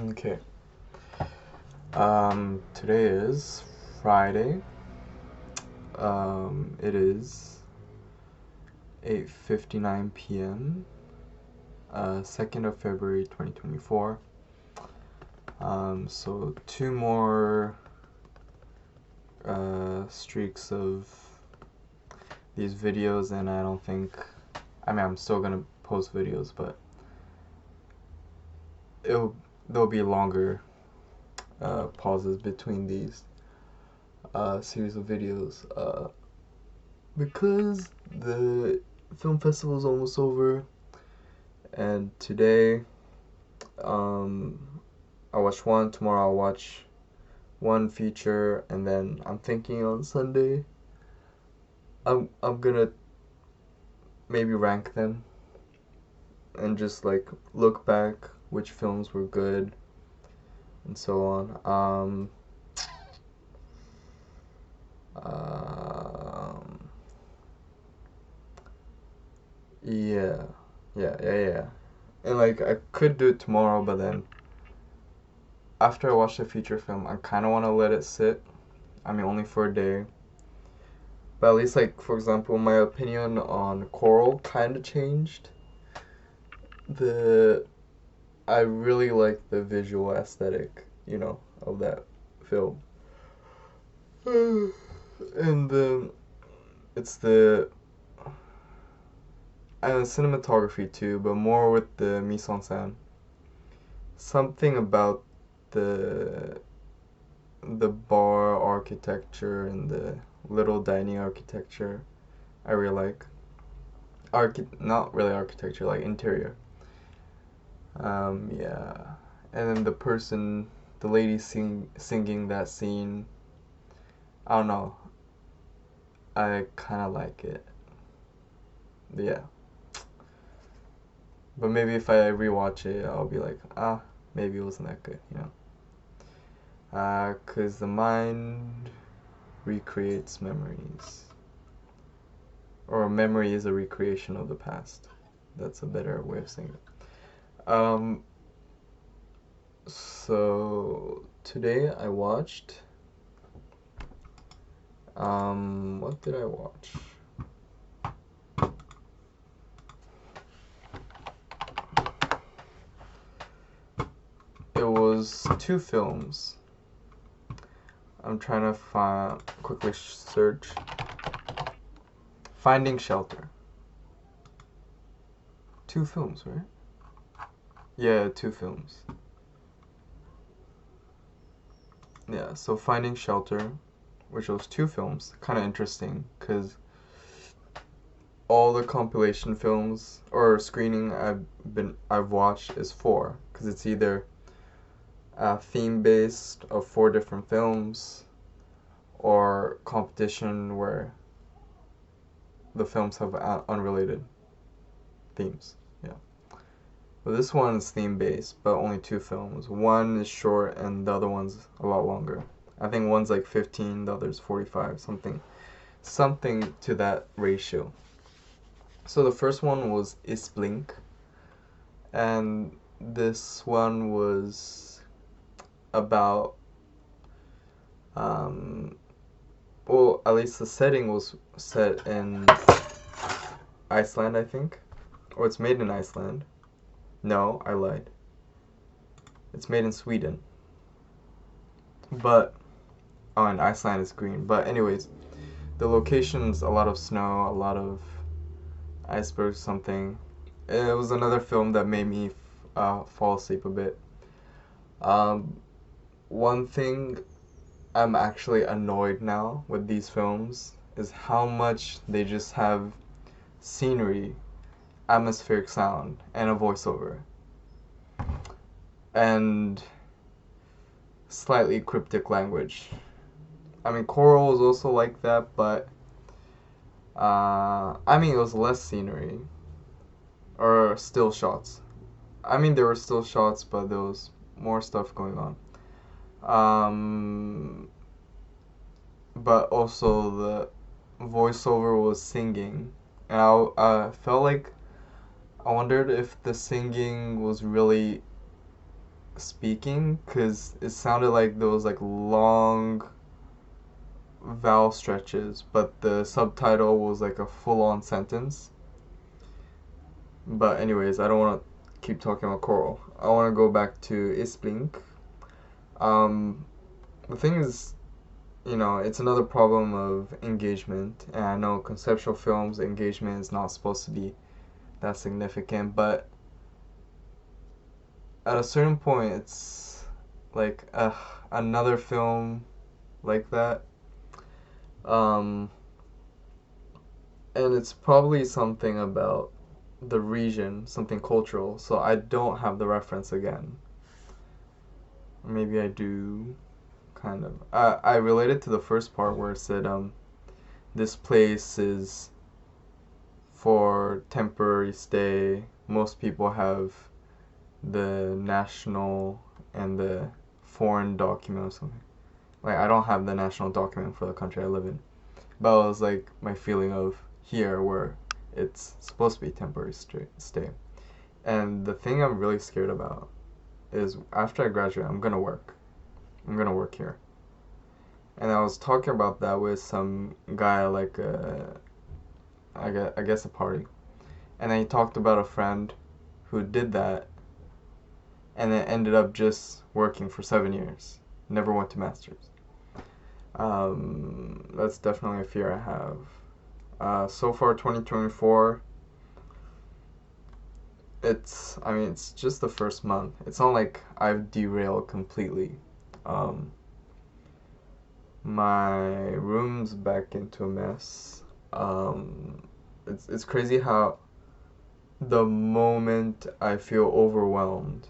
Okay. Today is Friday. It is 8:59 p.m. 2nd of February 2024. So two more streaks of these videos, and I don't think. I'm still gonna post videos, but there'll be longer pauses between these series of videos because the film festival is almost over, and today I watched one. Tomorrow I'll watch one feature, and then I'm thinking on Sunday I'm gonna maybe rank them and just like look back which films were good and so on. Yeah, yeah. And like I could do it tomorrow, but then after I watch the feature film, I kind of want to let it sit. Only for a day. But at least, like, for example, my opinion on Coral kind of changed. The I really like the visual aesthetic, of that film. And it's the cinematography too, but more with the mise en scène. Something about the the bar architecture and the little dining architecture I really like. Not really architecture, like interior. Yeah. And then the lady singing that scene, I don't know. I kind of like it. Yeah. But maybe if I rewatch it, I'll be like, maybe it wasn't that good. 'Cause the mind recreates memories. Or a memory is a recreation of the past. That's a better way of saying it. So today I watched. What did I watch? It was two films. I'm trying to quickly search. Finding Shelter. Two films, right? Yeah, two films. Yeah, so Finding Shelter, which was two films, kind of interesting because all the compilation films or screening I've watched is four, because it's either theme based of four different films or competition where the films have unrelated themes. Yeah. Well, this one is theme based, but only two films. One is short and the other one's a lot longer. I think one's like 15, the other's 45, something to that ratio. So the first one was Is Blink, and this one was about well, at least the setting was set in Iceland, I think, or it's made in Iceland. No, I lied. It's made in Sweden. But and Iceland is green. But anyways, the location's a lot of snow, a lot of icebergs, something. It was another film that made me fall asleep a bit. One thing I'm actually annoyed now with these films is how much they just have scenery, atmospheric sound, and a voiceover. And slightly cryptic language. Coral was also like that, but it was less scenery or still shots. There were still shots, but there was more stuff going on. But also the voiceover was singing, and I felt like I wondered if the singing was really speaking because it sounded like those like long vowel stretches, but the subtitle was like a full-on sentence. But anyways, I don't want to keep talking about Coral. I want to go back to Isblink. Um, the thing is, it's another problem of engagement, and I know conceptual films engagement is not supposed to be that significant, but at a certain point, it's like another film like that. Um, and it's probably something about the region, something cultural, so I don't have the reference again. Maybe I do, kind of. I related to the first part where it said, this place is for temporary stay. Most people have the national and the foreign document or something. Like, I don't have the national document for the country I live in. But it was like my feeling of here where it's supposed to be temporary stay. And the thing I'm really scared about is after I graduate, I'm gonna work. I'm gonna work here. And I was talking about that with some guy, like, I guess a party. And then he talked about a friend who did that and then ended up just working for 7 years. Never went to master's. That's definitely a fear I have. So far, 2024, it's just the first month. It's not like I've derailed completely. My room's back into a mess. It's crazy how the moment I feel overwhelmed,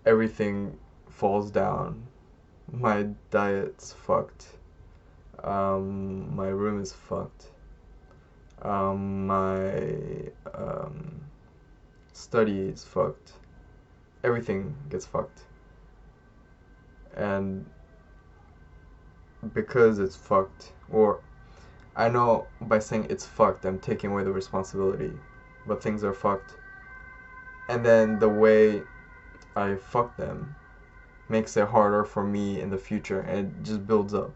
everything falls down. My diet's fucked. My room is fucked. My study is fucked. Everything gets fucked. And because it's fucked, or I know by saying it's fucked, I'm taking away the responsibility, but things are fucked. And then the way I fuck them makes it harder for me in the future, and it just builds up.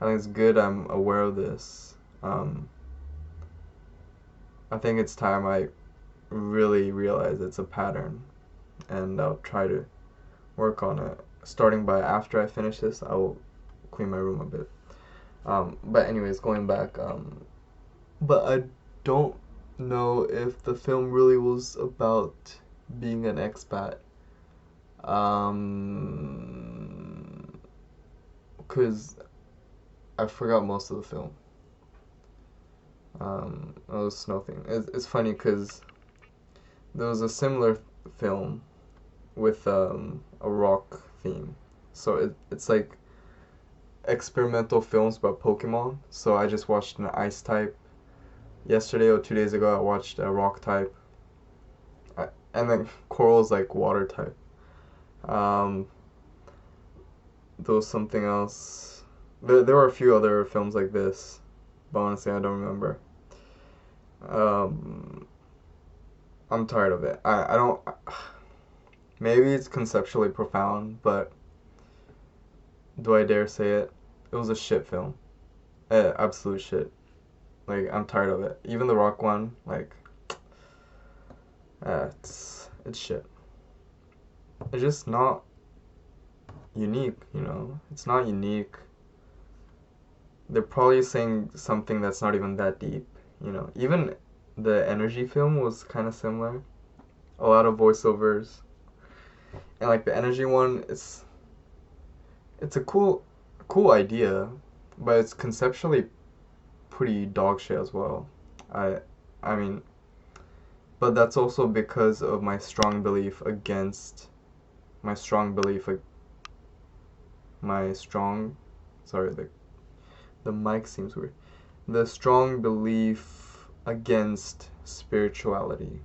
I think it's good I'm aware of this. I think it's time I really realize it's a pattern, and I'll try to work on it. Starting by after I finish this, I will clean my room a bit. But anyways, going back, but I don't know if the film really was about being an expat. Because I forgot most of the film. It was Snow Thing. It's funny because there was a similar film with a rock theme. So it's like experimental films about Pokemon. So I just watched an ice type. Yesterday or 2 days ago, I watched a rock type. And then Coral's like water type. There was something else. There were a few other films like this, but honestly, I don't remember. I'm tired of it. I don't. Maybe it's conceptually profound, but do I dare say it? It was a shit film. Absolute shit. Like, I'm tired of it. Even the Rock one, like, it's shit. It's just not unique, It's not unique. They're probably saying something that's not even that deep, Even the Energy film was kind of similar. A lot of voiceovers. And like the Energy one, it's a cool idea, but it's conceptually pretty dog shit as well. I mean, but that's also because of my strong belief against my strong belief my strong sorry, the mic seems weird. The strong belief against spirituality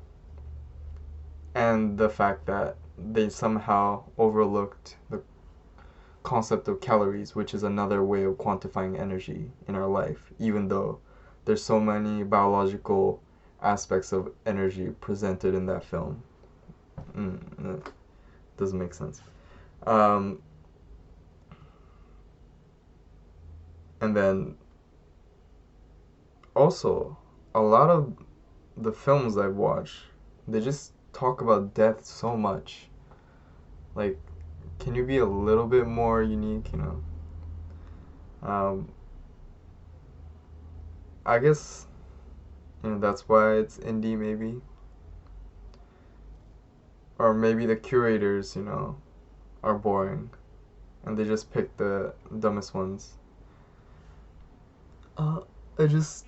and the fact that they somehow overlooked the concept of calories, which is another way of quantifying energy in our life, even though there's so many biological aspects of energy presented in that film. doesn't make sense. Um, and then also, a lot of the films I've watched, they just talk about death so much. Like, can you be a little bit more unique, you know? Um, I guess, you know, that's why it's indie, maybe. Or maybe the curators, you know, are boring and they just pick the dumbest ones. Uh, I just,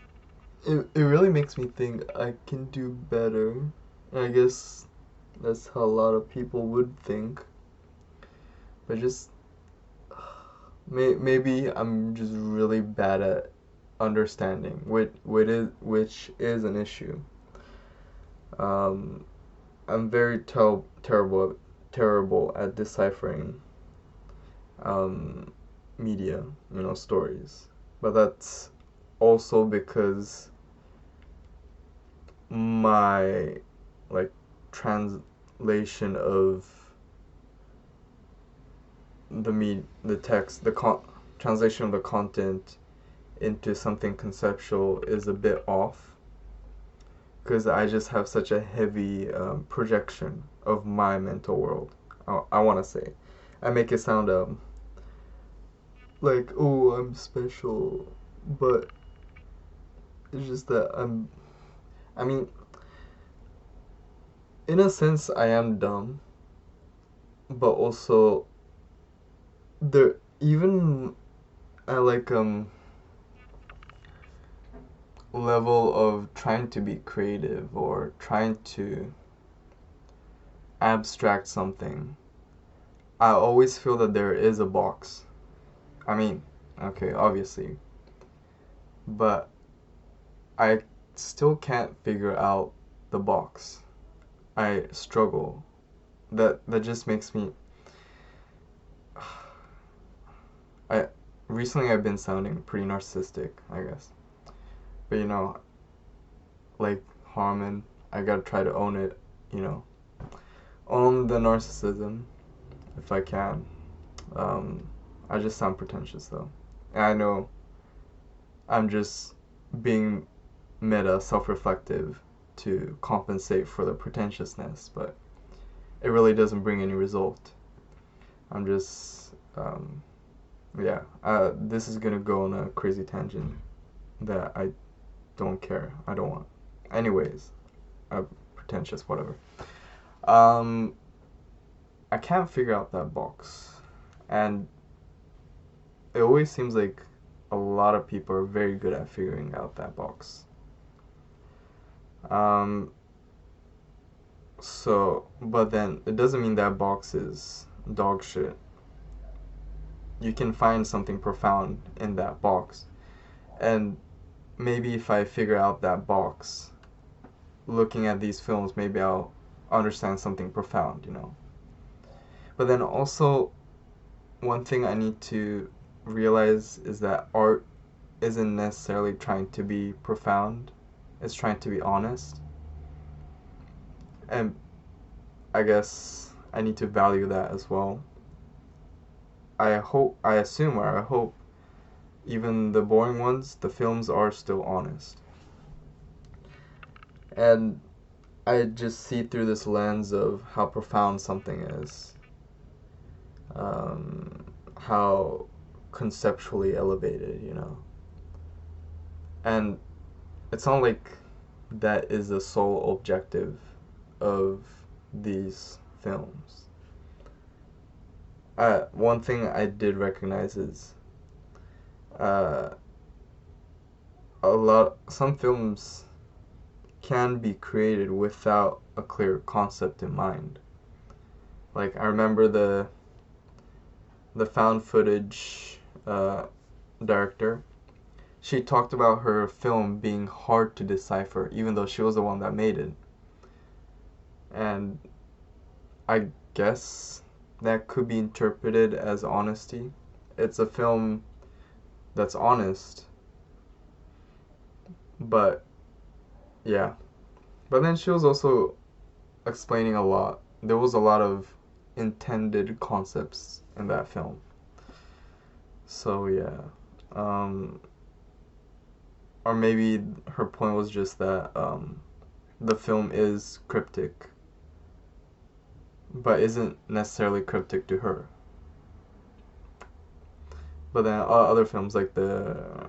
it really makes me think I can do better. I guess that's how a lot of people would think. But just, maybe I'm just really bad at understanding, which is an issue. Um, I'm very terrible at deciphering um, media, you know, stories. But that's also because my like translation of the text, translation of the content into something conceptual is a bit off because I just have such a heavy projection of my mental world. I want to say, I make it sound like, oh, I'm special, but it's just that I mean, in a sense, I am dumb, but also there even at like level of trying to be creative or trying to abstract something, I always feel that there is a box. I mean, okay, obviously, but I still can't figure out the box. I struggle. That just makes me. I recently I've been sounding pretty narcissistic, I guess. But you know, like Harmon, I gotta try to own it. You know, own the narcissism if I can. Um, I just sound pretentious though. And I know I'm just being meta self-reflective to compensate for the pretentiousness, but it really doesn't bring any result. I'm just, yeah. This is gonna go on a crazy tangent that I don't care. I don't want. Anyways, pretentious, whatever. Um, I can't figure out that box, and it always seems like a lot of people are very good at figuring out that box. Um, but then it doesn't mean that box is dog shit. You can find something profound in that box. And maybe if I figure out that box, looking at these films, maybe I'll understand something profound, you know. But then also, one thing I need to realize is that art isn't necessarily trying to be profound, it's trying to be honest. And I guess I need to value that as well. I assume, or I hope, even the boring ones, the films are still honest. And I just see through this lens of how profound something is, how conceptually elevated, you know. And it's not like that is the sole objective of these films. One thing I did recognize is uh, some films can be created without a clear concept in mind. Like I remember the found footage director. She talked about her film being hard to decipher, even though she was the one that made it. And I guess that could be interpreted as honesty. It's a film that's honest, but yeah. But then she was also explaining a lot. There was a lot of intended concepts in that film. So yeah, um, or maybe her point was just that the film is cryptic, but isn't necessarily cryptic to her. But then other films like the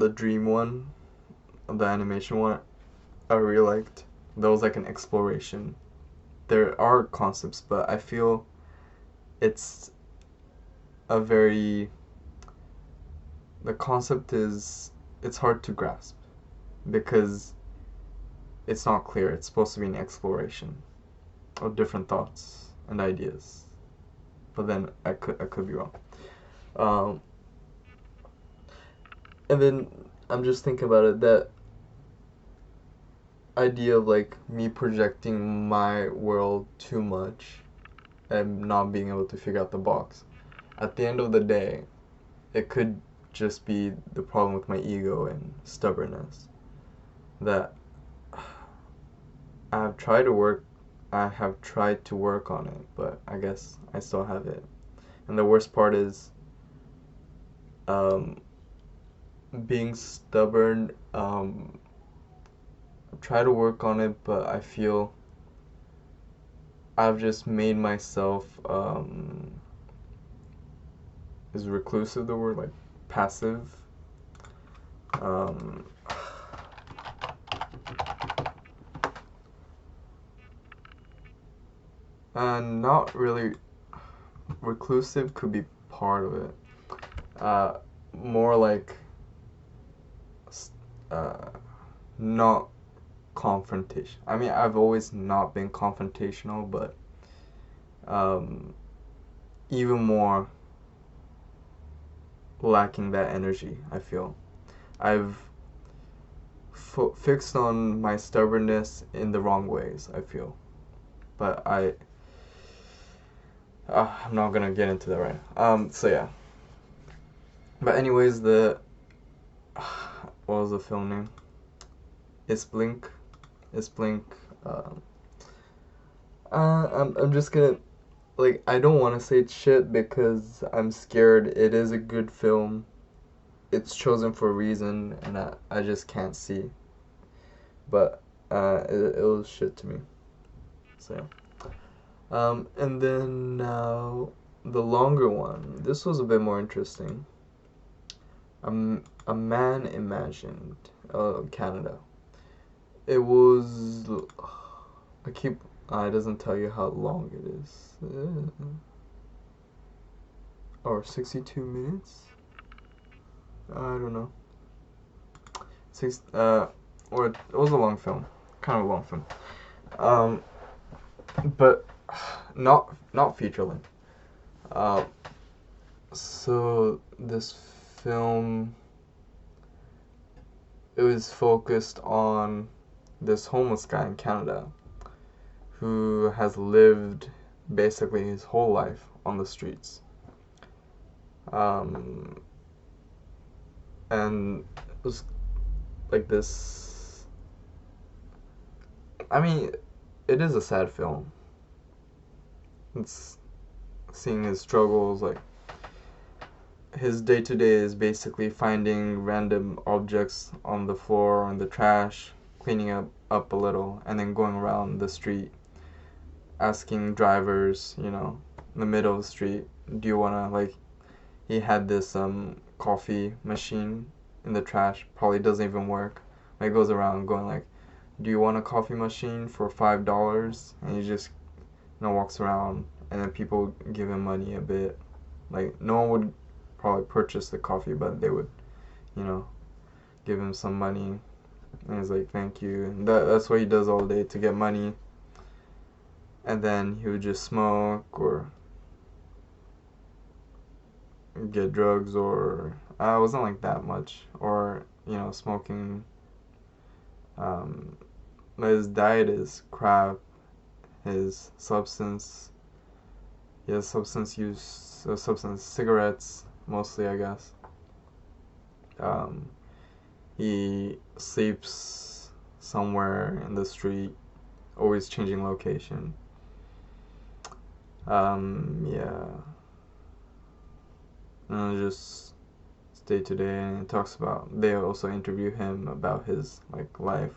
Dream one, the animation one, I really liked. That was like an exploration. There are concepts, but I feel it's a very the concept is it's hard to grasp because it's not clear. It's supposed to be an exploration of different thoughts and ideas. But then I could be wrong. Um, and then I'm just thinking about it, that idea of like me projecting my world too much and not being able to figure out the box. At the end of the day, it could just be the problem with my ego and stubbornness. That I have tried to work I have tried to work on it, but I guess I still have it. And the worst part is um, being stubborn. Try to work on it, but I feel I've just made myself is reclusive the word, like passive. Um, and not really reclusive could be part of it. Uh, More like uh, not confrontation. I mean, I've always not been confrontational, but um, even more lacking that energy, I feel. I've fixed on my stubbornness in the wrong ways, I feel. But I'm not gonna get into that right now. So yeah. But anyways, what was the film name? It's Blink. It's Blink. Um, I'm just gonna, like, I don't want to say it's shit because I'm scared. It is a good film. It's chosen for a reason, and I just can't see. But it was shit to me. So yeah. And then now the longer one. This was a bit more interesting. A Man Imagined, Canada. It was. I keep. It doesn't tell you how long it is. Or 62 minutes? I don't know. Six. Or it was a long film, kind of a long film. But not feature length. Uh, so this film, it was focused on this homeless guy in Canada who has lived basically his whole life on the streets. Um, and it was like this. I mean, it is a sad film. It's seeing his struggles, like his day to day is basically finding random objects on the floor or in the trash, cleaning up a little, and then going around the street asking drivers, in the middle of the street, do you wanna, like, he had this coffee machine in the trash, probably doesn't even work. Like, goes around going like, do you want a coffee machine for $5? And he just walks around, and then people give him money a bit. Like, no one would probably purchase the coffee, but they would, you know, give him some money. And he's like, thank you. And that's what he does all day to get money. And then he would just smoke or get drugs, or it wasn't like that much, or smoking. But his diet is crap. His substance, he has substance cigarettes mostly, I guess. He sleeps somewhere in the street, always changing location. Yeah. And just day to day, and it talks about. They also interview him about his like life,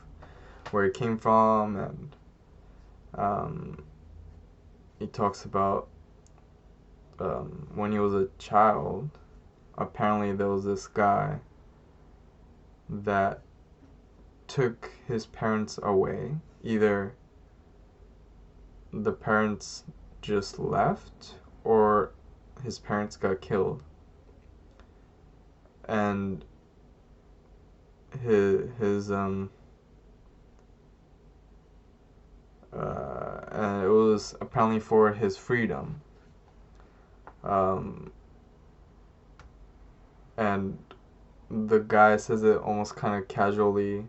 where he came from, and um, he talks about when he was a child. Apparently, there was this guy that took his parents away. Either the parents just left, or his parents got killed, and his and it was apparently for his freedom. Um, and the guy says it almost kind of casually,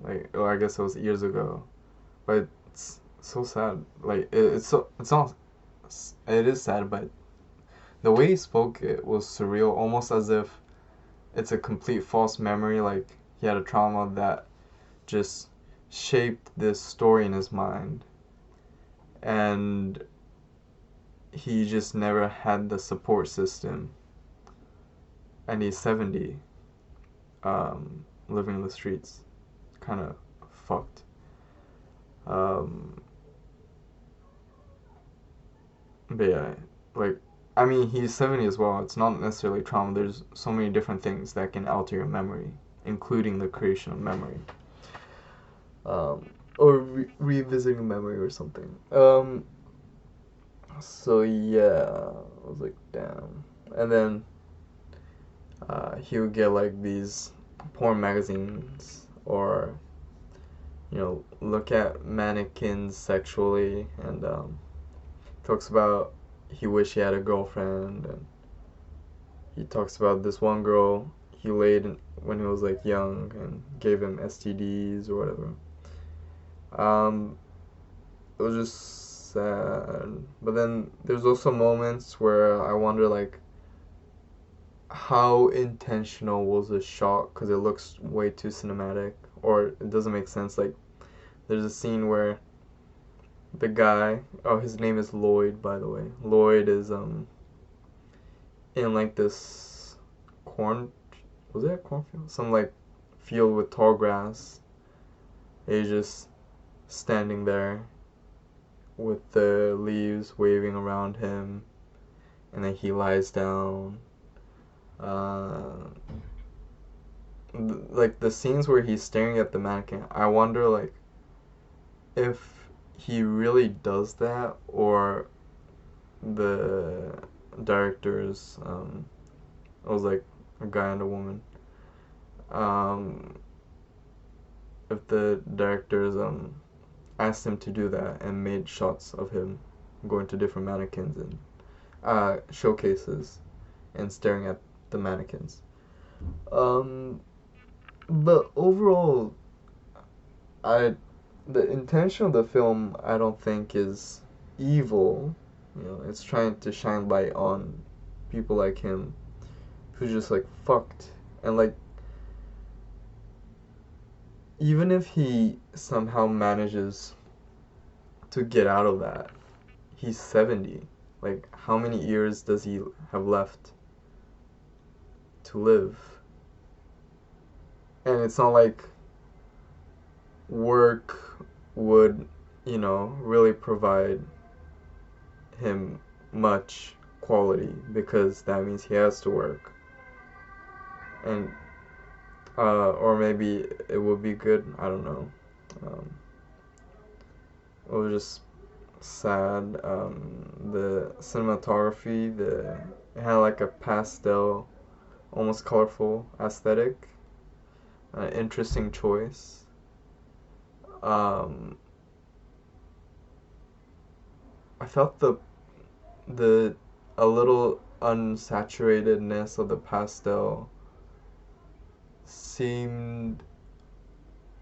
like, oh, I guess it was years ago, but it's so sad. Like, it's not, it is sad, but the way he spoke it was surreal, almost as if it's a complete false memory. Like, he had a trauma that just shaped this story in his mind, and he just never had the support system, and he's 70, living in the streets, kind of fucked. Um, but yeah, like, I mean, he's 70 as well. It's not necessarily trauma. There's so many different things that can alter your memory, including the creation of memory. Or revisiting memory or something. So yeah, I was like, damn. And then he would get like these porn magazines, or look at mannequins sexually, and talks about he wish he had a girlfriend, and he talks about this one girl he laid when he was like young and gave him STDs or whatever. It was just sad, but then there's also moments where I wonder, like, how intentional was the shot, because it looks way too cinematic, or it doesn't make sense. Like, there's a scene where the guy, oh, his name is Lloyd, by the way. Lloyd is in like this corn, was it a cornfield? Some like field with tall grass. He's just standing there with the leaves waving around him, and then he lies down. Uh, like the scenes where he's staring at the mannequin, I wonder, like, if he really does that, or the directors, it was like a guy and a woman, um, if the directors asked him to do that and made shots of him going to different mannequins and showcases and staring at the mannequins. Um, but overall, I the intention of the film, I don't think, is evil. It's trying to shine light on people like him who's just like fucked, and like, even if he somehow manages to get out of that, he's 70. Like, how many years does he have left to live? And it's not like work would, really provide him much quality, because that means he has to work. And, or maybe it would be good, I don't know. It was just sad. The cinematography, it had like a pastel, almost colorful aesthetic. Interesting choice. Um, I felt the a little unsaturatedness of the pastel seemed,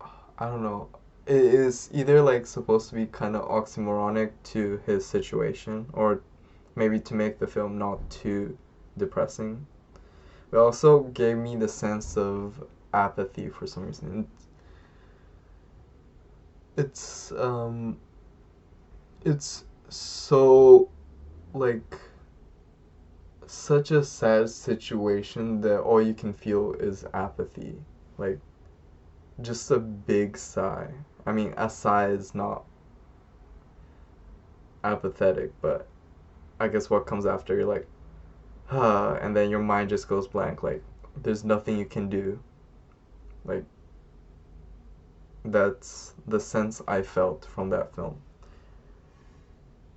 I don't know. It is either like supposed to be kind of oxymoronic to his situation, or maybe to make the film not too depressing. It also gave me the sense of apathy for some reason. It's it's so like such a sad situation that all you can feel is apathy. Like just a big sigh. I mean, a sigh is not apathetic, but I guess what comes after, you're like, and then your mind just goes blank. Like, there's nothing you can do. Like, that's the sense I felt from that film.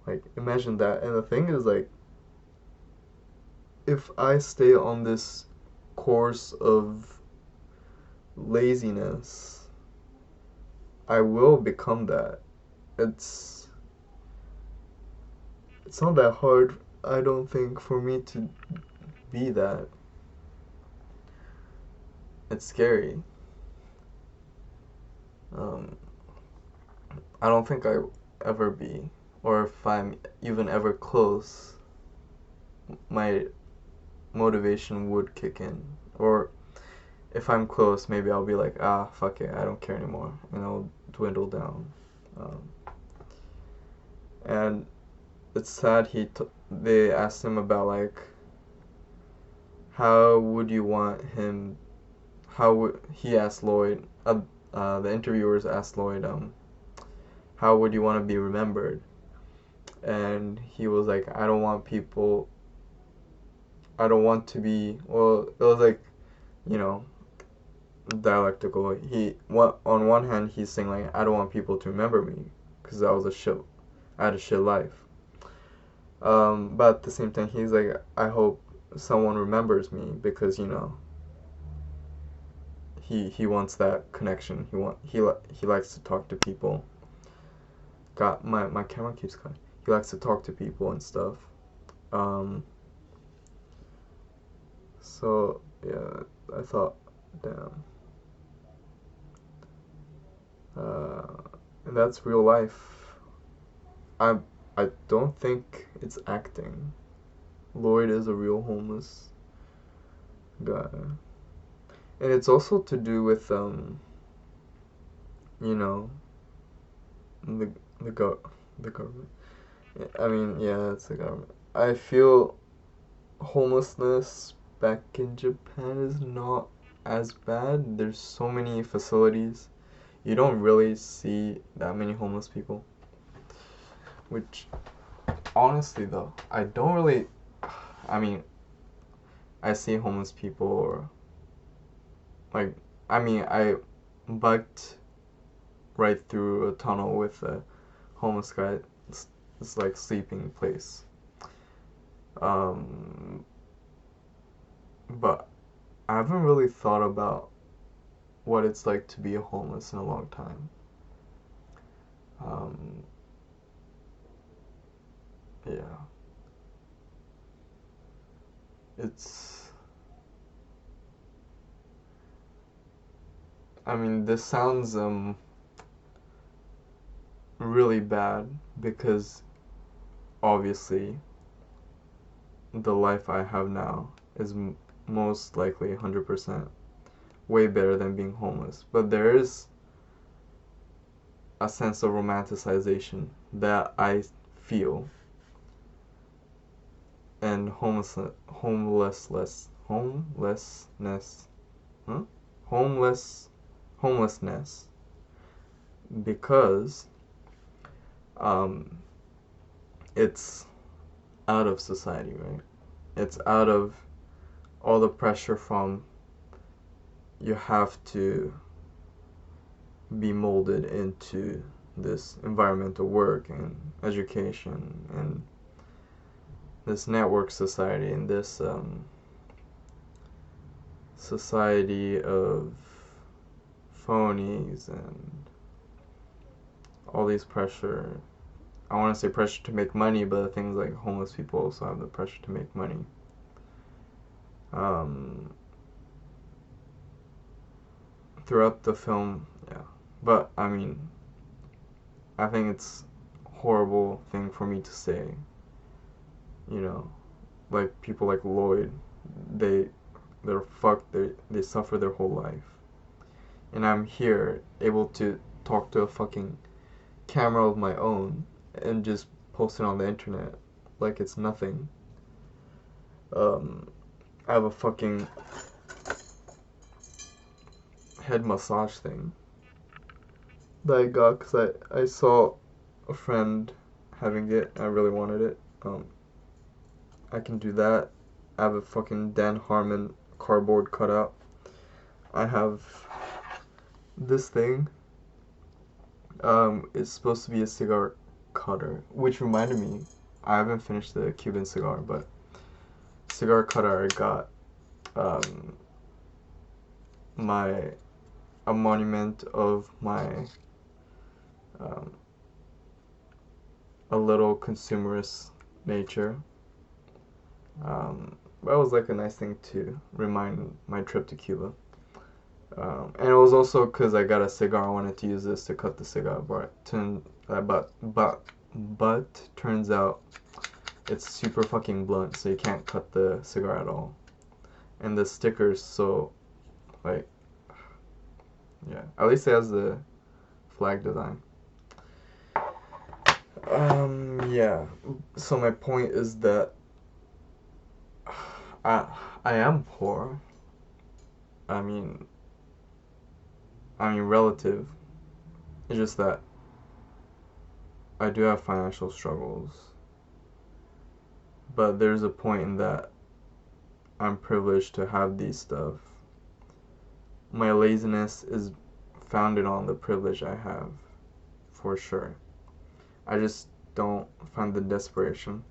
Like, imagine that. And the thing is, like, if I stay on this course of laziness, I will become that. It's it's not that hard, I don't think, for me to be that. It's scary. Um, I don't think I ever be, or if I'm even ever close, my motivation would kick in. Or if I'm close, maybe I'll be like, fuck it, I don't care anymore, and I'll dwindle down. Um, and it's sad. They asked him about like how would you want him? How would he asked Lloyd? The interviewers asked Lloyd, how would you want to be remembered? And he was like, I don't want people. I don't want to be. Well, it was like, you know, dialectical. On one hand, he's saying like, I don't want people to remember me because I had a shit life. But at the same time, he's like, I hope someone remembers me because he wants that connection. He likes to talk to people. Got my camera keeps cutting. He likes to talk to people and stuff. Um, so yeah, I thought, damn. And that's real life. I I don't think it's acting. Lloyd is a real homeless guy, and it's also to do with you know, the the go the government. I mean, yeah, it's the government. I feel homelessness back in Japan is not as bad. There's so many facilities. You don't really see that many homeless people. Which, honestly, though, I don't really. I mean, I see homeless people, or like, I mean, I biked right through a tunnel with a homeless guy. It's like sleeping place. Um, but I haven't really thought about what it's like to be a homeless in a long time. Um, yeah, it's. I mean, this sounds really bad because obviously the life I have now is most likely 100% way better than being homeless. But there is a sense of romanticization that I feel, and homelessness, huh? Homeless, homelessness, because um, it's out of society, right? It's out of all the pressure from you have to be molded into this environmental work and education and this network society and this society of phonies and all these pressure. I want to say pressure to make money, but things like homeless people also have the pressure to make money. Um, Throughout the film, yeah. But I mean, I think it's a horrible thing for me to say. You know, like people like Lloyd, they they're fucked. They suffer their whole life, and I'm here able to talk to a fucking camera of my own and just post it on the internet. like it's nothing. I have a fucking head massage thing that I got because I saw a friend having it. I really wanted it. I can do that. I have a fucking Dan Harmon cardboard cutout. I have this thing. It's supposed to be a cigar cutter, which reminded me, I haven't finished the Cuban cigar, but cigar cutter I got a monument of my a little consumerist nature. That was like a nice thing to remind my trip to Cuba. And it was also because I got a cigar. I wanted to use this to cut the cigar, but turns out it's super fucking blunt, so you can't cut the cigar at all. And the stickers, so like, yeah. At least it has the flag design. Yeah. So my point is that I am poor. I mean relative. It's just that I do have financial struggles. But there's a point in that I'm privileged to have these stuff. My laziness is founded on the privilege I have, for sure. I just don't find the desperation.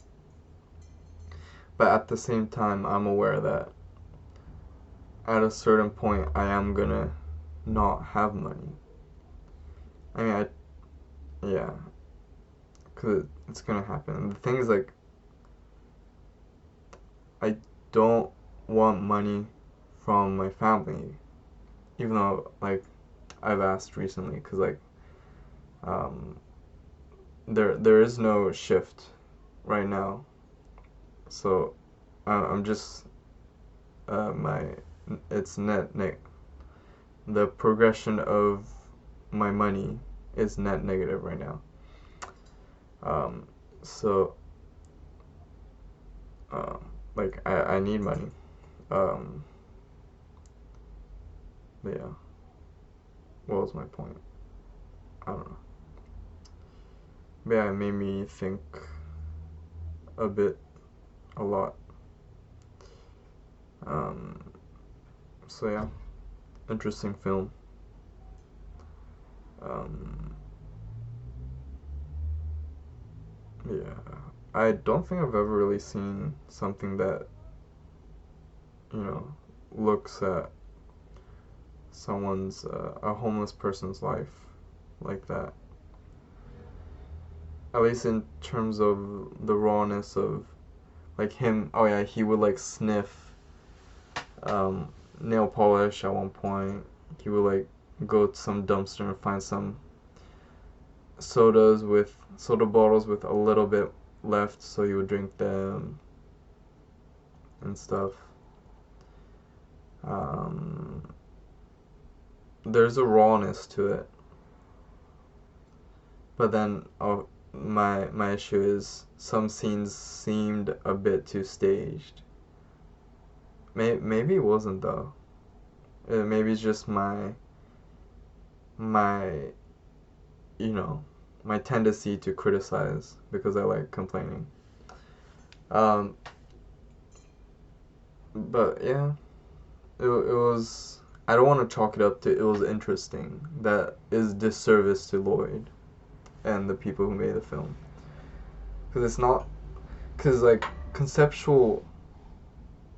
But at the same time, I'm aware that at a certain point, I am gonna not have money. I mean, yeah, because it's gonna happen. And the thing is, like, I don't want money from my family, even though, like, I've asked recently, because, like, there is no shift right now, so I'm just it's net. The progression of my money is net negative right now. So like I need money. But yeah, what was my point? I don't know. But yeah, it made me think a lot. So yeah, interesting film. Yeah, I don't think I've ever really seen something that, looks at a homeless person's life like that. At least in terms of the rawness of, like, him. Oh yeah, he would like sniff nail polish at one point. He would like go to some dumpster and find some soda bottles with a little bit left, so he would drink them and stuff. There's a rawness to it, but then my issue is some scenes seemed a bit too staged. Maybe it wasn't though. Maybe it's just my my tendency to criticize because I like complaining. But yeah, it was. I don't want to chalk it up to it was interesting. That is disservice to Lloyd and the people who made the film. Because it's not. Because, like, conceptual.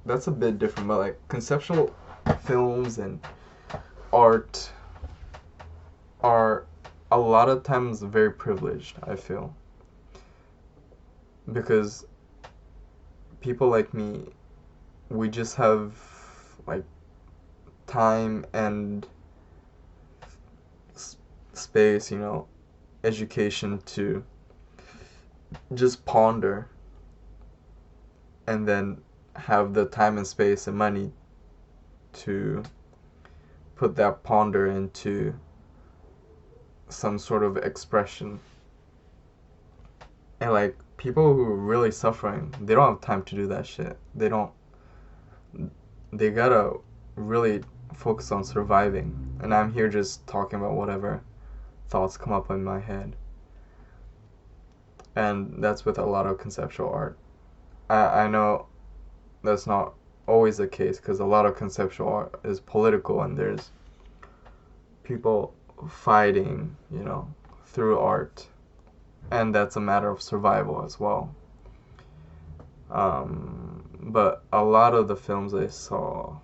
That's a bit different, but, like, conceptual films and art are a lot of times very privileged, I feel. Because people like me, we just have, like, time and space, education to just ponder and then have the time and space and money to put that ponder into some sort of expression. And like people who are really suffering, they don't have time to do that shit. They gotta really focus on surviving. And I'm here just talking about whatever thoughts come up in my head. And that's with a lot of conceptual art. I know that's not always the case, because a lot of conceptual art is political, and there's people fighting, through art. And that's a matter of survival as well. But a lot of the films I saw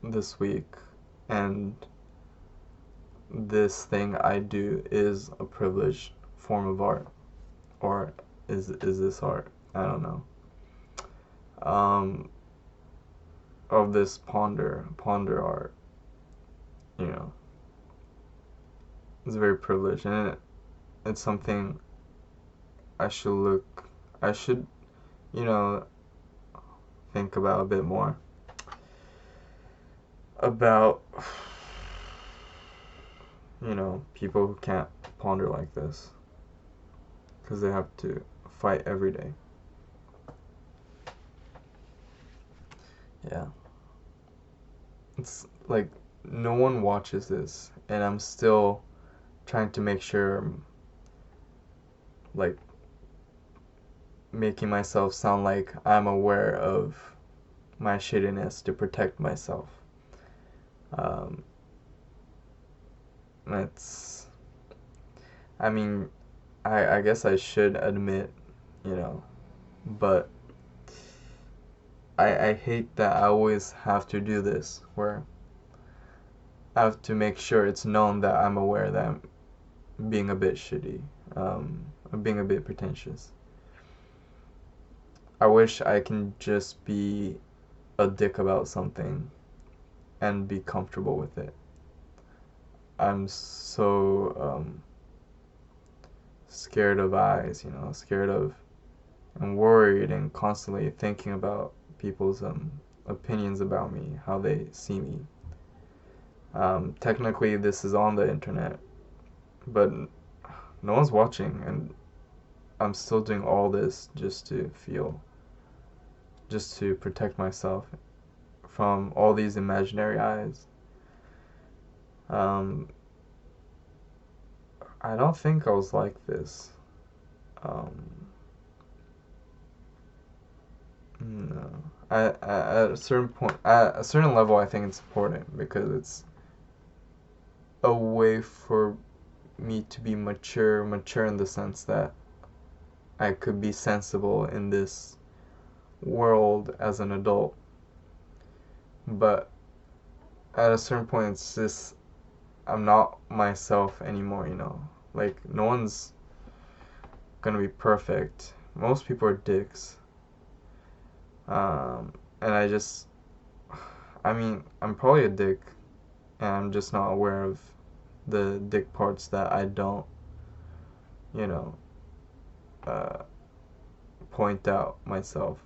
this week, and this thing I do, is a privileged form of art. Or is this art? I don't know. Of this ponder art, it's very privileged, and it's something I should, think about a bit more. About, people who can't ponder like this, because they have to fight every day. Yeah. It's like no one watches this, and I'm still trying to make sure I'm, like, making myself sound like I'm aware of my shittiness to protect myself. It's, I mean, I guess I should admit, but I hate that I always have to do this, where I have to make sure it's known that I'm aware that I'm being a bit shitty, being a bit pretentious. I wish I can just be a dick about something and be comfortable with it. I'm so scared of eyes, scared of, and worried, and constantly thinking about people's opinions about me, how they see me. Technically, this is on the internet, but no one's watching, and I'm still doing all this just to protect myself from all these imaginary eyes. I don't think I was like this. No. At a certain point, at a certain level, I think it's important, because it's a way for me to be mature in the sense that I could be sensible in this world as an adult. But at a certain point, it's just, I'm not myself anymore, Like, no one's gonna be perfect. Most people are dicks. And I'm probably a dick, and I'm just not aware of the dick parts that I don't, point out myself.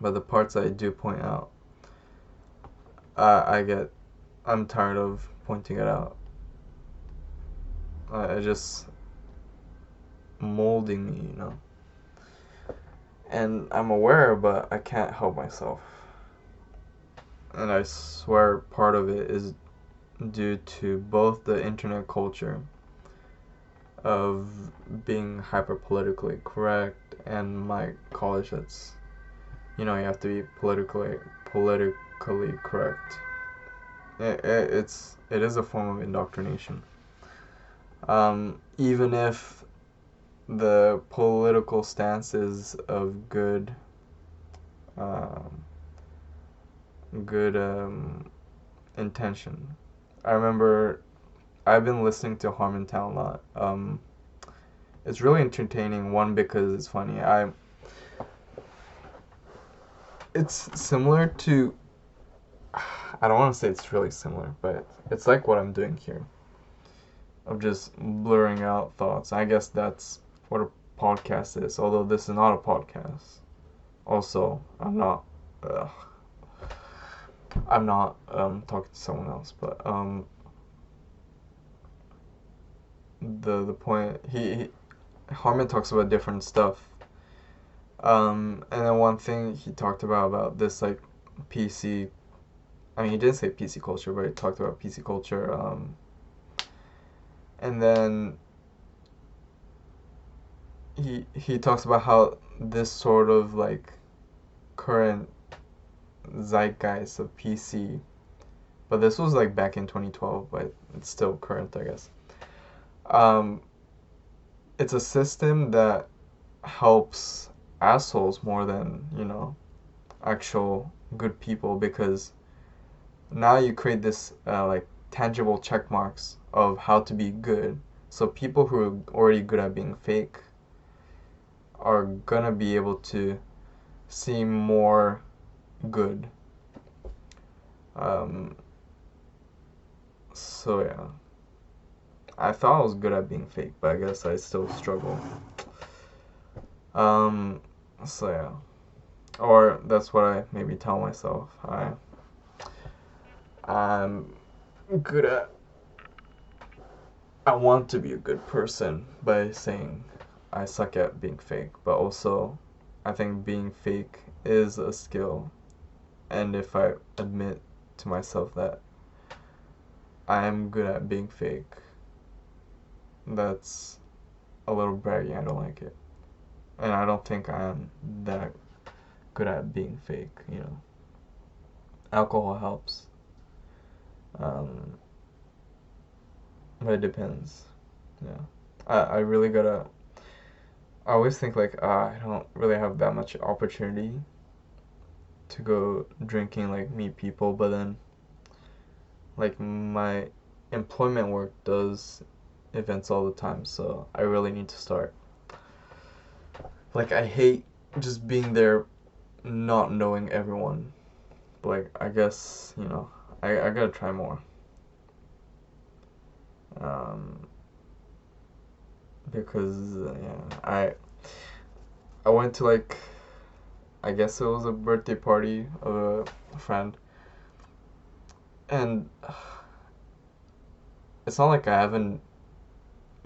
But the parts I do point out, I'm tired of pointing it out. It just molding me, And I'm aware, but I can't help myself. And I swear part of it is due to both the internet culture of being hyper politically correct, and my college that's, you have to be politically correct. It is a form of indoctrination. Even if the political stance is of good intention. I remember I've been listening to Harmontown a lot. It's really entertaining, one, because it's funny. It's similar to, I don't want to say it's really similar, but it's like what I'm doing here, of just blurring out thoughts. I guess that's what a podcast is, although this is not a podcast. Also, I'm not talking to someone else, but the point, Harmon talks about different stuff. And then one thing he talked about this like PC. I mean, he didn't say PC culture, but he talked about PC culture. And then he talks about how this sort of like current zeitgeist of PC, but this was like back in 2012, but it's still current, I guess. Um, it's a system that helps assholes more than, actual good people, because now you create this like tangible check marks of how to be good. So people who are already good at being fake are gonna be able to seem more good. Um, so yeah, I thought I was good at being fake, but I guess I still struggle. Um, so yeah, or that's what I maybe tell myself. I'm good at. I want to be a good person by saying I suck at being fake, but also I think being fake is a skill, and if I admit to myself that I am good at being fake, that's a little braggy. I don't like it. And I don't think I am that good at being fake. Alcohol helps. Um, but it depends. Yeah. I really gotta. I always think like I don't really have that much opportunity to go drinking, like meet people, but then like my employment work does events all the time, so I really need to start. Like I hate just being there not knowing everyone. But like I guess, I gotta try more. Um, because yeah, I went to like, I guess it was a birthday party of a friend, and it's not like I haven't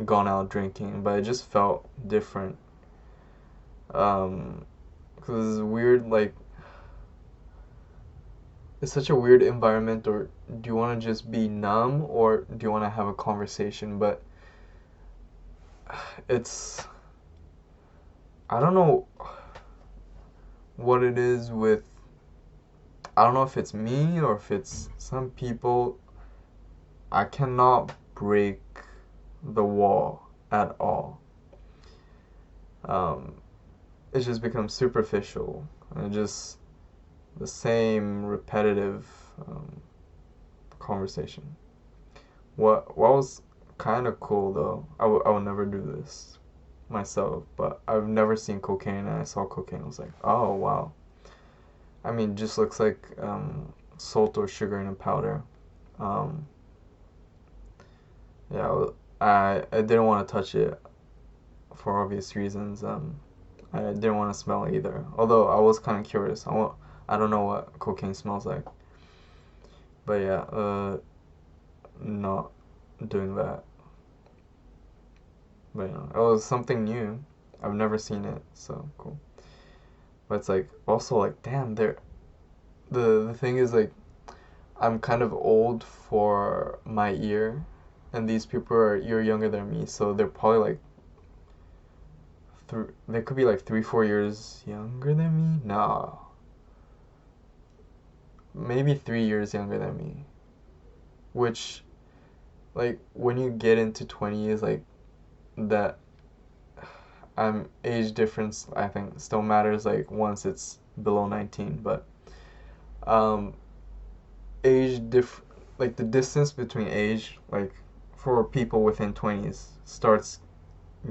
gone out drinking, but it just felt different. Because it's weird, like it's such a weird environment. Or do you want to just be numb, or do you want to have a conversation? But it's, I don't know what it is with, I don't know if it's me or if it's some people. I cannot break the wall at all. Um, it just becomes superficial and just the same repetitive conversation. What was kind of cool though, I would never do this myself, but I've never seen cocaine, and I saw cocaine. I was like, oh wow. I mean, it just looks like salt or sugar in a powder. Um, yeah, I didn't want to touch it for obvious reasons. I didn't want to smell it either. Although I was kind of curious. I don't know what cocaine smells like. But yeah, not doing that. But it was something new. I've never seen it, so cool. But it's like also like damn, the thing is like I'm kind of old for my year, and these people are a year younger than me, so they're probably like they could be like 3-4 years younger than me. Nah, maybe 3 years younger than me. Which, like, when you get into 20s, like that, age difference I think still matters. Like once it's below 19, but um, like the distance between age, like for people within 20s starts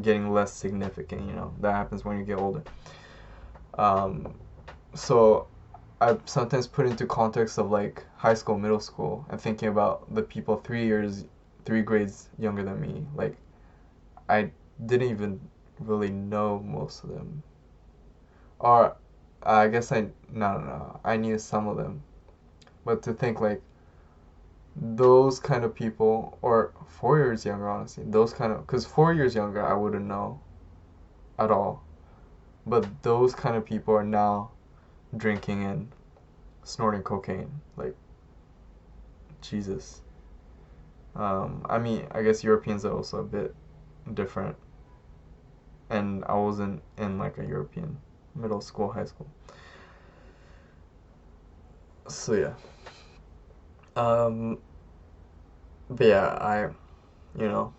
getting less significant. That happens when you get older. Um, so I sometimes put into context of like high school, middle school, and thinking about the people 3 grades younger than me. Like I didn't even really know most of them, or I guess no, I knew some of them, but to think like those kind of people, or 4 years younger, honestly, those kind of, because 4 years younger I wouldn't know, at all. But those kind of people are now drinking and snorting cocaine. Like, Jesus. I mean, I guess Europeans are also a bit different. And I wasn't in like a European middle school, high school. So yeah. Um, but yeah, you know,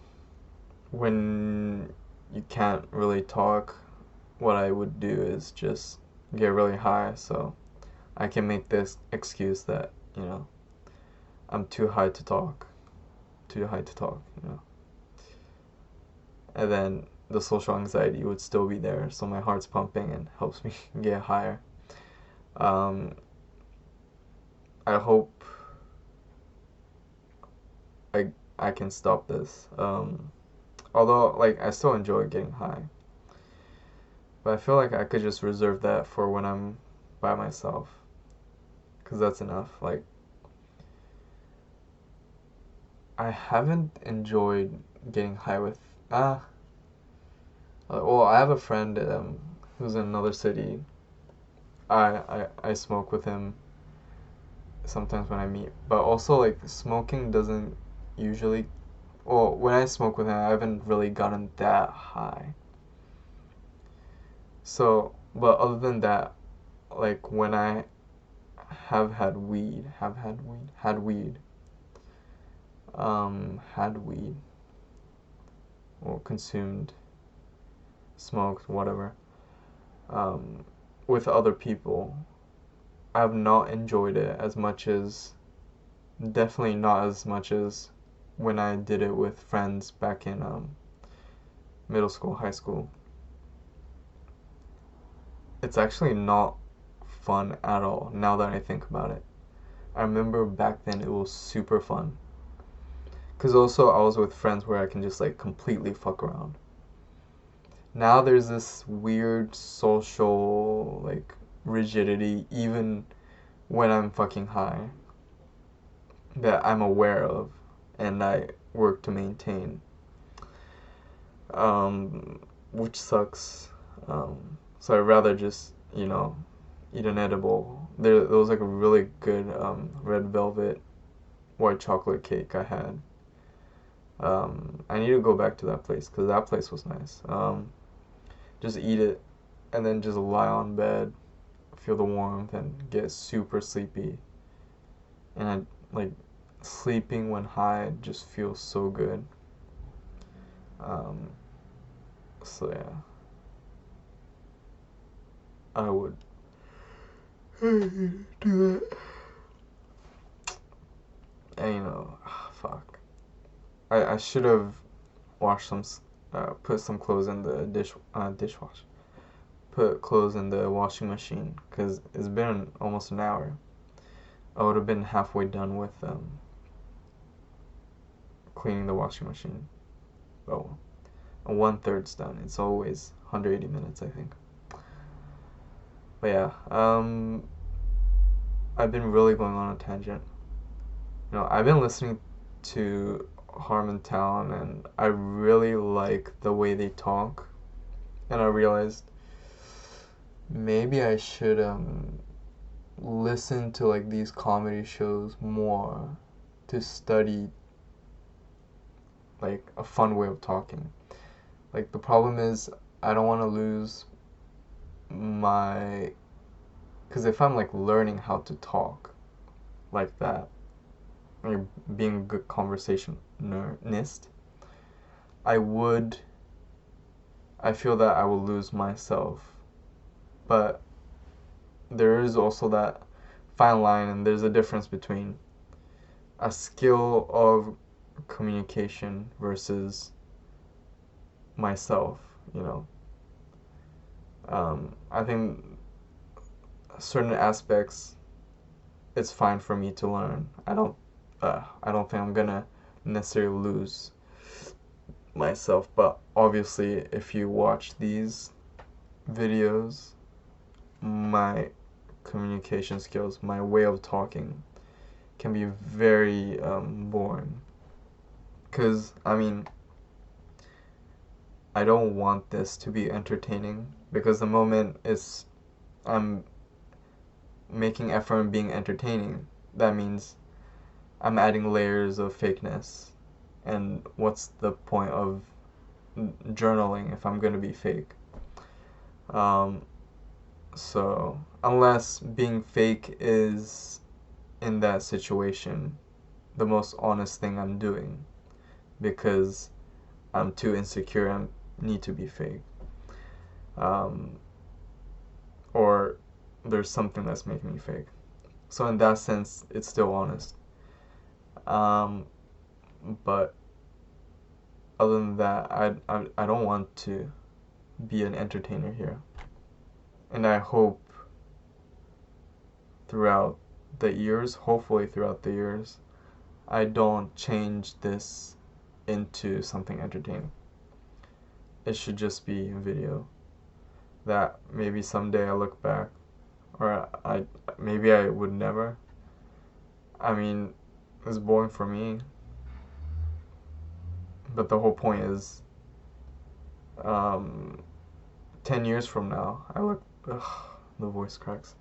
when you can't really talk, what I would do is just get really high so I can make this excuse that, I'm too high to talk. Too high to talk. And then the social anxiety would still be there, so my heart's pumping and helps me get higher. Um, I hope I I can stop this. Although like I still enjoy getting high, but I feel like I could just reserve that for when I'm by myself, cause that's enough. Like I haven't enjoyed getting high with well, I have a friend who's in another city. I smoke with him sometimes when I meet, but also like smoking doesn't usually. Well, when I smoke with him, I haven't really gotten that high. So, but other than that, like when I had weed, or consumed, smoked, whatever, um, with other people, I have not enjoyed it as much as, definitely not as much as when I did it with friends back in middle school, high school. It's actually not fun at all now that I think about it. I remember back then it was super fun. Because also I was with friends where I can just like completely fuck around. Now there's this weird social like rigidity even when I'm fucking high that I'm aware of and I work to maintain. Um, which sucks. So I'd rather just, eat an edible. There was like a really good red velvet white chocolate cake I had. I need to go back to that place because that place was nice. Just eat it and then just lie on bed, feel the warmth, and get super sleepy. And like sleeping when high just feels so good. Um, so yeah, I would do it. And fuck. I should have washed put some clothes in the dishwasher. Put clothes in the washing machine because it's been almost an hour. I would have been halfway done with cleaning the washing machine. Oh, 1/3's done. It's always 180 minutes, I think. But yeah, I've been really going on a tangent. I've been listening to Harmontown, and I really like the way they talk. And I realized maybe I should listen to like these comedy shows more to study like a fun way of talking. Like the problem is I don't want to lose my because if I'm like learning how to talk like that, like being a good conversationalist, I would I feel that I will lose myself. But there is also that fine line, and there's a difference between a skill of communication versus myself, I think certain aspects it's fine for me to learn. I don't think I'm gonna necessarily lose myself, but obviously if you watch these videos, my communication skills, my way of talking can be very boring. Because, I mean, I don't want this to be entertaining, because the moment I'm making effort and being entertaining, that means I'm adding layers of fakeness. And what's the point of journaling if I'm gonna be fake? Um, so unless being fake is, in that situation, the most honest thing I'm doing, because I'm too insecure and need to be fake, um, or there's something that's making me fake. So in that sense, it's still honest. Um, but other than that, I don't want to be an entertainer here. And I hope throughout the years, hopefully throughout the years, I don't change this into something entertaining. It should just be a video that maybe someday I look back, or maybe I would never. I mean, it's boring for me, but the whole point is, um, 10 years from now, I look, ugh, the voice cracks.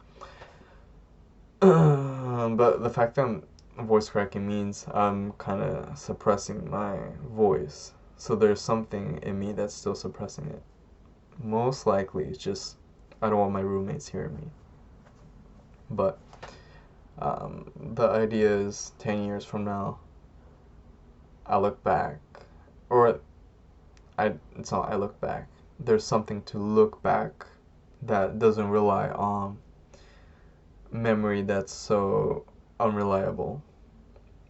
But the fact that I'm voice cracking means I'm kind of suppressing my voice. So there's something in me that's still suppressing it. Most likely, it's just I don't want my roommates hearing me. But the idea is 10 years from now, I look back, or it's not I look back. There's something to look back that doesn't rely on memory that's so unreliable.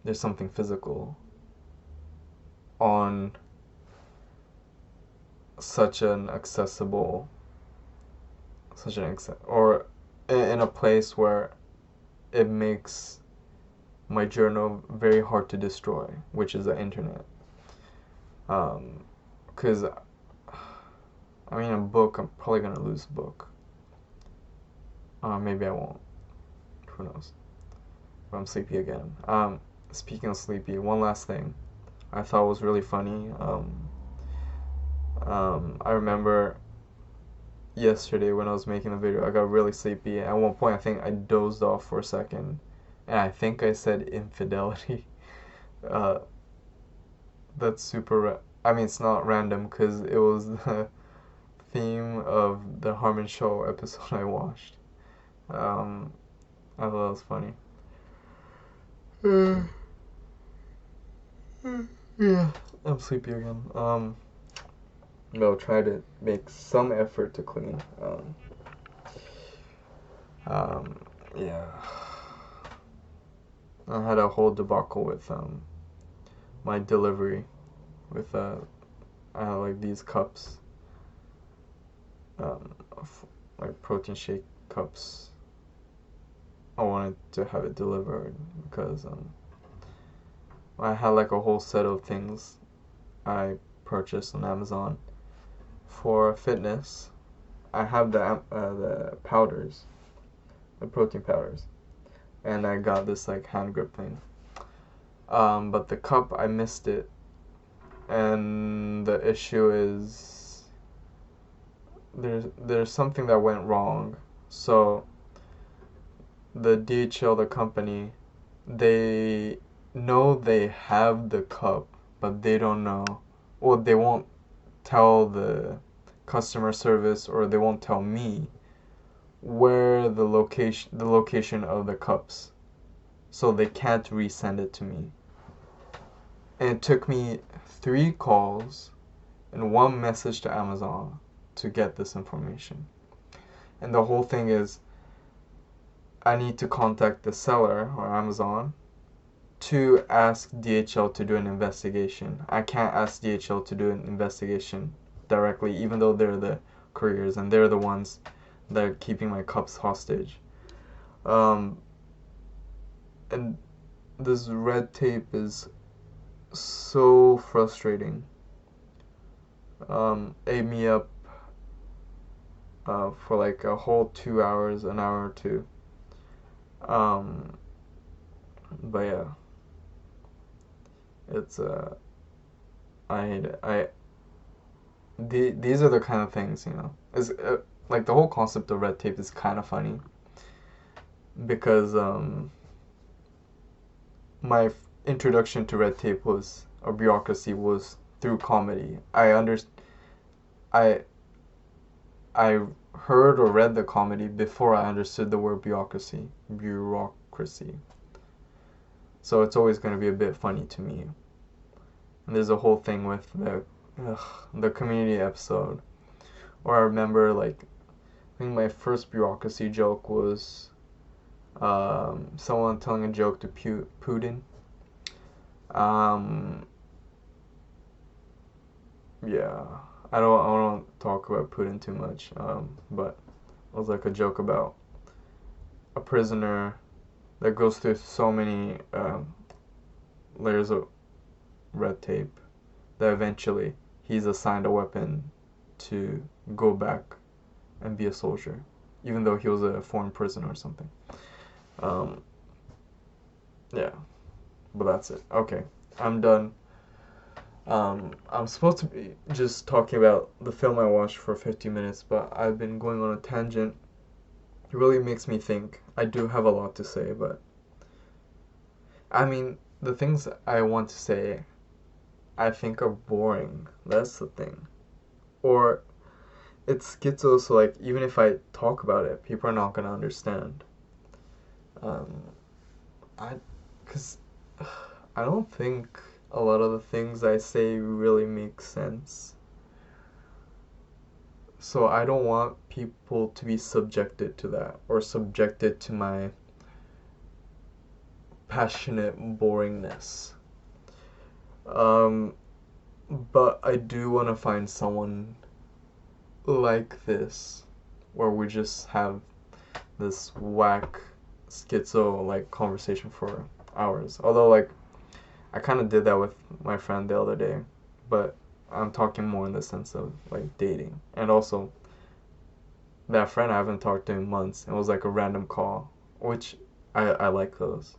There's something physical on such an accessible, or in a place where it makes my journal very hard to destroy, which is the internet. Because I mean, a book, I'm probably gonna lose a book. Maybe I won't. Who knows? But I'm sleepy again. Speaking of sleepy, one last thing I thought was really funny. I remember yesterday when I was making the video, I got really sleepy. At one point, I think I dozed off for a second, and I think I said infidelity. Uh, that's super. I mean, it's not random because it was the theme of the Harmon Show episode I watched. I thought that was funny. Yeah, I'm sleepy again. I'll try to make some effort to clean. Yeah. I had a whole debacle with my delivery with I had like these cups, like protein shake cups. I wanted to have it delivered because I had like a whole set of things I purchased on Amazon for fitness. I have the powders, the protein powders, and I got this like hand grip thing. But the cup, I missed it, and the issue is there's something that went wrong. So the DHL, the company, they know they have the cup, but they don't know, or they won't tell the customer service, or they won't tell me where the location of the cups, so they can't resend it to me. And it took me 3 calls and 1 message to Amazon to get this information. And the whole thing is, I need to contact the seller or Amazon to ask DHL to do an investigation. I can't ask DHL to do an investigation directly, even though they're the couriers and they're the ones that are keeping my cups hostage. And this red tape is so frustrating. Ate me up for like a whole 2 hours, an hour or two. But yeah, it's I hate it. these are the kind of things, you know. Is like the whole concept of red tape is kind of funny because my introduction to red tape was or bureaucracy was through comedy. I I heard or read the comedy before I understood the word bureaucracy. Bureaucracy. So it's always going to be a bit funny to me. And there's a whole thing with the community episode. Or I remember, like, I think my first bureaucracy joke was someone telling a joke to Putin. Um, yeah, I don't talk about Putin too much. But it was like a joke about a prisoner that goes through so many layers of red tape that eventually he's assigned a weapon to go back and be a soldier, even though he was a foreign prisoner or something. Um, yeah, but that's it. Okay, I'm done. I'm supposed to be just talking about the film I watched for 50 minutes, but I've been going on a tangent. It really makes me think. I do have a lot to say, but I mean, the things I want to say, I think are boring. That's the thing. Or it's schizo, so like even if I talk about it, people are not gonna understand. Um, I, cause I don't think a lot of the things I say really make sense. So I don't want people to be subjected to that or subjected to my passionate boringness. Um, but I do want to find someone like this where we just have this whack schizo like conversation for hours. Although like I kind of did that with my friend the other day, but I'm talking more in the sense of like dating. And also that friend I haven't talked to in months. It was like a random call, which I like those.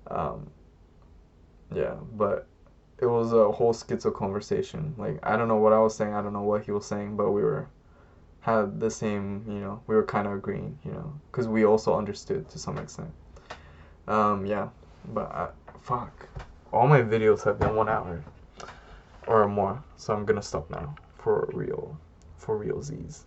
Um, yeah, but it was a whole schizo conversation. Like I don't know what I was saying, I don't know what he was saying, but we were had the same, you know, we were kind of agreeing, you know, because we also understood to some extent. Yeah, but fuck, all my videos have been 1 hour or more, so I'm gonna stop now for real, for realsies.